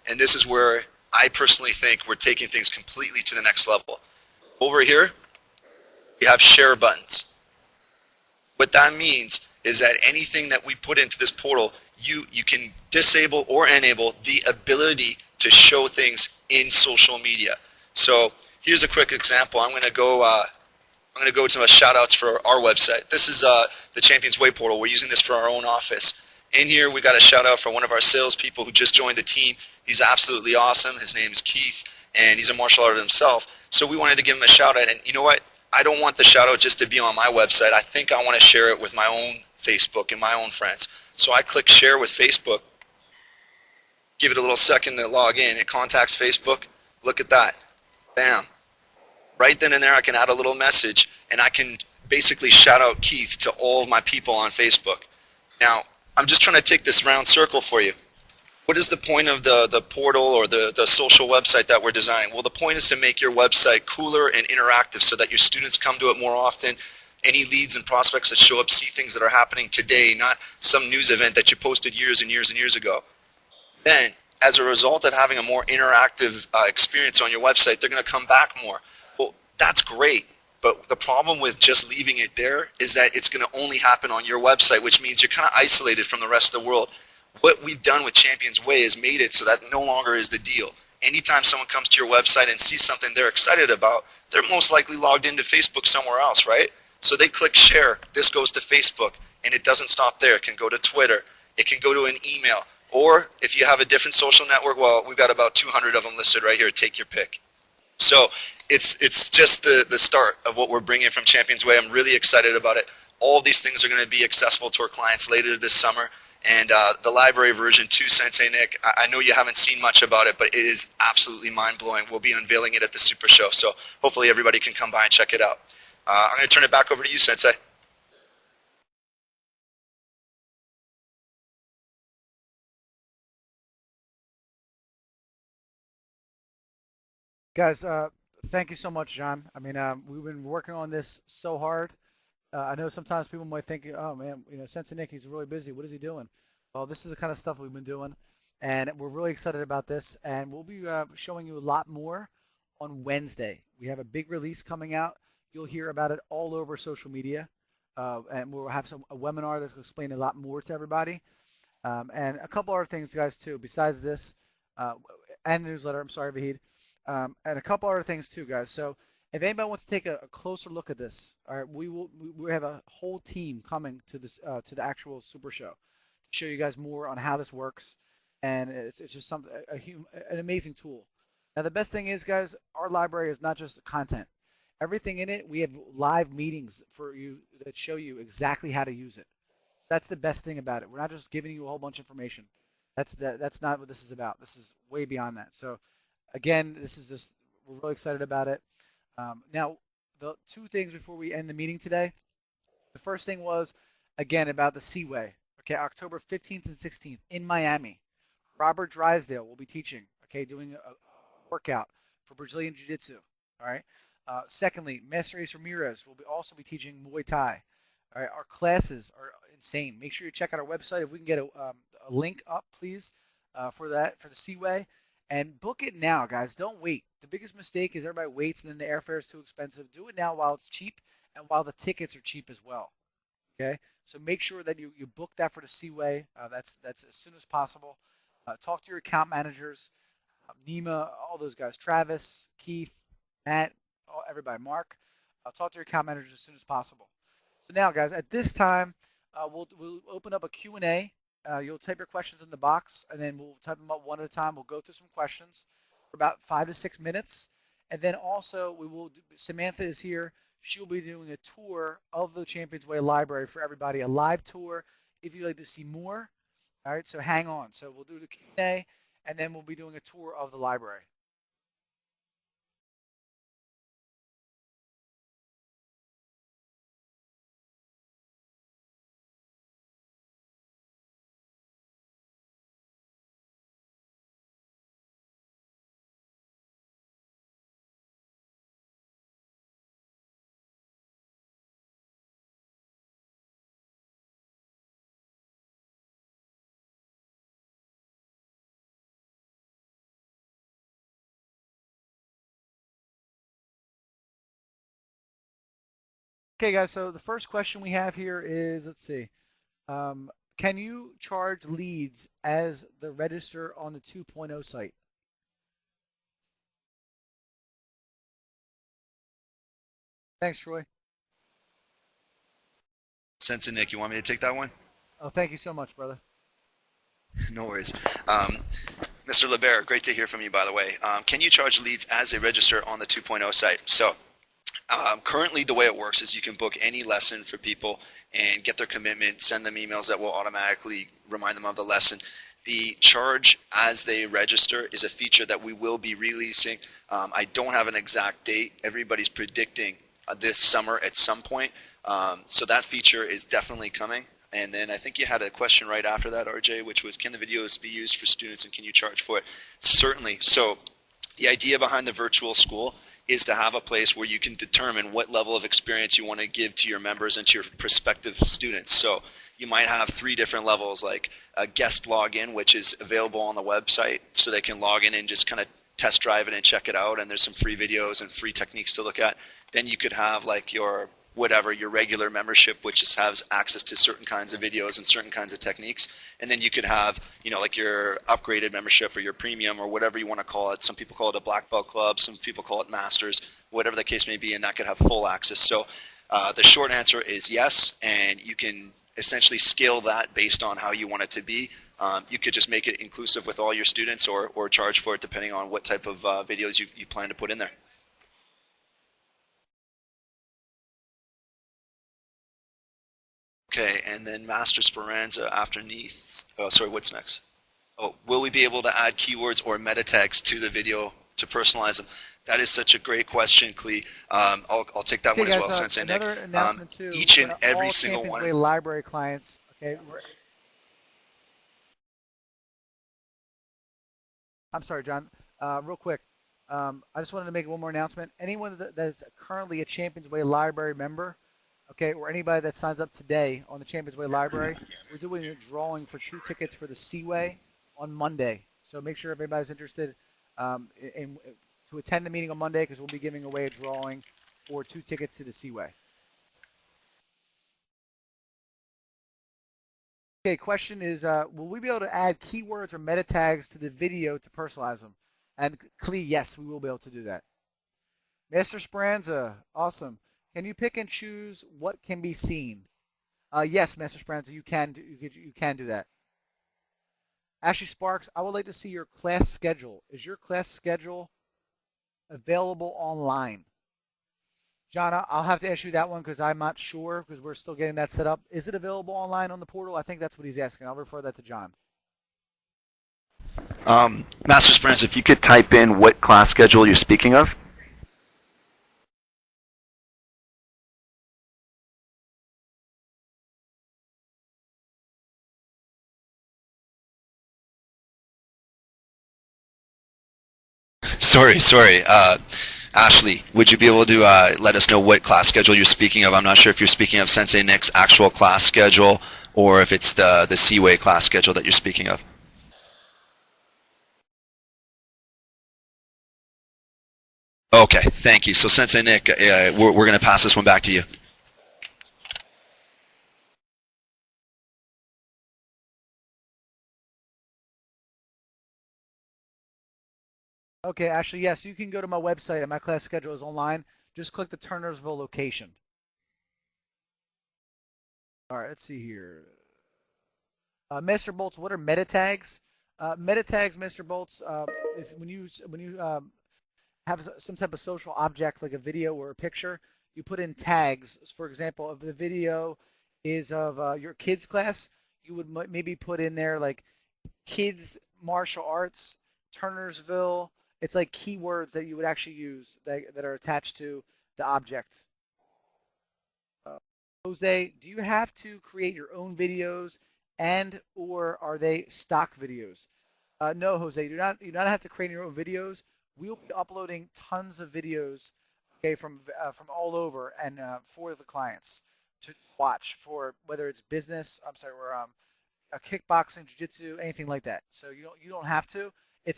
And this is where I personally think we're taking things completely to the next level. Over here, we have share buttons. What that means is that anything that we put into this portal, you can disable or enable the ability to show things in social media. So here's a quick example. I'm going to go to a shout outs for our website. This is the ChampionsWay portal. We're using this for our own office. In here, we got a shout out for one of our salespeople who just joined the team. He's absolutely awesome. His name is Keith, and he's a martial artist himself. So we wanted to give him a shout out. And you know what? I don't want the shout out just to be on my website. I think I want to share it with my own Facebook and my own friends. So I click share with Facebook. Give it a little second to log in. It contacts Facebook. Look at that. Bam. Right then and there, I can add a little message, and I can basically shout out Keith to all of my people on Facebook. Now, I'm just trying to take this round circle for you. What is the point of the portal or the social website that we're designing? Well, the point is to make your website cooler and interactive so that your students come to it more often. Any leads and prospects that show up see things that are happening today, not some news event that you posted years and years and years ago. Then, as a result of having a more interactive experience on your website, they're going to come back more. Well, that's great. But the problem with just leaving it there is that it's going to only happen on your website, which means you're kind of isolated from the rest of the world. What we've done with ChampionsWay is made it so that no longer is the deal. Anytime someone comes to your website and sees something they're excited about, they're most likely logged into Facebook somewhere else, right? So they click share. This goes to Facebook, and it doesn't stop there. It can go to Twitter. It can go to an email. Or if you have a different social network, well, we've got about 200 of them listed right here. Take your pick. So it's just the start of what we're bringing from ChampionsWay. I'm really excited about it. All of these things are going to be accessible to our clients later this summer. And the library version 2, Sensei Nick, I know you haven't seen much about it, but it is absolutely mind-blowing. We'll be unveiling it at the Super Show, so hopefully everybody can come by and check it out. I'm going to turn it back over to you, Sensei. Guys, thank you so much, John. I mean, we've been working on this so hard. I know sometimes people might think, oh man, Sensei Nick, he's really busy. What is he doing? Well, this is the kind of stuff we've been doing, and we're really excited about this. And we'll be showing you a lot more on Wednesday. We have a big release coming out. You'll hear about it all over social media, and we'll have a webinar that's going to explain a lot more to everybody, and a couple other things, guys, too. Besides this, and newsletter. I'm sorry, Vahid. And a couple other things too, guys. So if anybody wants to take a closer look at this, all right, we have a whole team coming to this to the actual Super Show to show you guys more on how this works, and it's just something an amazing tool. Now the best thing is, guys, our library is not just content. Everything in it, we have live meetings for you that show you exactly how to use it. That's the best thing about it. We're not just giving you a whole bunch of information. That's not what this is about. This is way beyond that. So again, this is just, we're really excited about it. Now, the two things before we end the meeting today. The first thing was, again, about the Seaway. Okay, October 15th and 16th in Miami. Robert Drysdale will be teaching, okay, doing a workout for Brazilian Jiu-Jitsu, all right? Secondly, Master Ace Ramirez will also be teaching Muay Thai. All right, our classes are insane. Make sure you check out our website. If we can get a link up, please, for the Seaway. And book it now, guys. Don't wait. The biggest mistake is everybody waits and then the airfare is too expensive. Do it now while it's cheap and while the tickets are cheap as well. Okay? So make sure that you book that for the Seaway. That's as soon as possible. Talk to your account managers, Nima, all those guys, Travis, Keith, Matt, everybody, Mark. Talk to your account managers as soon as possible. So now, guys, at this time, we'll open up a Q&A. You'll type your questions in the box, and then we'll type them up one at a time. We'll go through some questions for about 5 to 6 minutes. And then also, Samantha is here. She'll be doing a tour of the ChampionsWay library for everybody, a live tour if you'd like to see more. All right, so hang on. So we'll do the Q&A, and then we'll be doing a tour of the library. Okay, guys. So the first question we have here is, let's see. Um, can you charge leads as the register on the 2.0 site? Thanks, Troy. Sensei Nick, you want me to take that one? Oh, thank you so much, brother. No worries. Mr. LeBert, great to hear from you, by the way. Can you charge leads as a register on the 2.0 site? So currently, the way it works is you can book any lesson for people and get their commitment, send them emails that will automatically remind them of the lesson. The charge as they register is a feature that we will be releasing. I don't have an exact date. Everybody's predicting this summer at some point. So that feature is definitely coming. And then I think you had a question right after that, RJ, which was, can the videos be used for students and can you charge for it? Certainly. So the idea behind the virtual school is to have a place where you can determine what level of experience you want to give to your members and to your prospective students. So you might have 3 different levels, like a guest login, which is available on the website, so they can log in and just kind of test drive it and check it out, and there's some free videos and free techniques to look at. Then you could have like your regular membership, which just has access to certain kinds of videos and certain kinds of techniques. And then you could have, like your upgraded membership or your premium or whatever you want to call it. Some people call it a black belt club, some people call it masters, whatever the case may be, and that could have full access. So the short answer is yes, and you can essentially scale that based on how you want it to be. You could just make it inclusive with all your students or charge for it depending on what type of videos you plan to put in there. Okay, and then Master Speranza afterneath. Oh, sorry, what's next? Oh, will we be able to add keywords or meta tags to the video to personalize them? That is such a great question, Clee. I'll take that Okay, one as guys. well, Sensei Nick. Another announcement too. Each and every all single Champions one. Way library clients. Okay. I'm sorry, John. Real quick. I just wanted to make one more announcement. Anyone that is currently a Champions Way library member, okay, or anybody that signs up today on the Champions Way library, we're doing a drawing for 2 tickets for the Seaway on Monday. So make sure everybody's interested to attend the meeting on Monday, because we'll be giving away a drawing for 2 tickets to the Seaway. Okay, question is, will we be able to add keywords or meta tags to the video to personalize them? And Clee, yes, we will be able to do that. Master Speranza, awesome. Can you pick and choose what can be seen? Yes, Master Speranza, you can do that. Ashley Sparks, I would like to see your class schedule. Is your class schedule available online? John, I'll have to ask you that one because I'm not sure, because we're still getting that set up. Is it available online on the portal? I think that's what he's asking. I'll refer that to John. Master Speranza, if you could type in what class schedule you're speaking of. Sorry. Ashley, would you be able to let us know what class schedule you're speaking of? I'm not sure if you're speaking of Sensei Nick's actual class schedule or if it's the Seaway class schedule that you're speaking of. Okay, thank you. So Sensei Nick, we're going to pass this one back to you. Okay, Ashley, yes, you can go to my website and my class schedule is online. Just click the Turnersville location. All right, let's see here. Mr. Bolts, what are meta tags? Meta tags, Mr. Bolts, when you have some type of social object like a video or a picture, you put in tags. For example, if the video is of your kids class, you would maybe put in there like kids martial arts, Turnersville. It's like keywords that you would actually use that are attached to the object. Jose, do you have to create your own videos, and or are they stock videos? No, Jose, you do not have to create your own videos. We'll be uploading tons of videos, okay, from all over and for the clients to watch, for whether it's business, I'm sorry, we're a kickboxing, jiu-jitsu, anything like that. So you don't have to.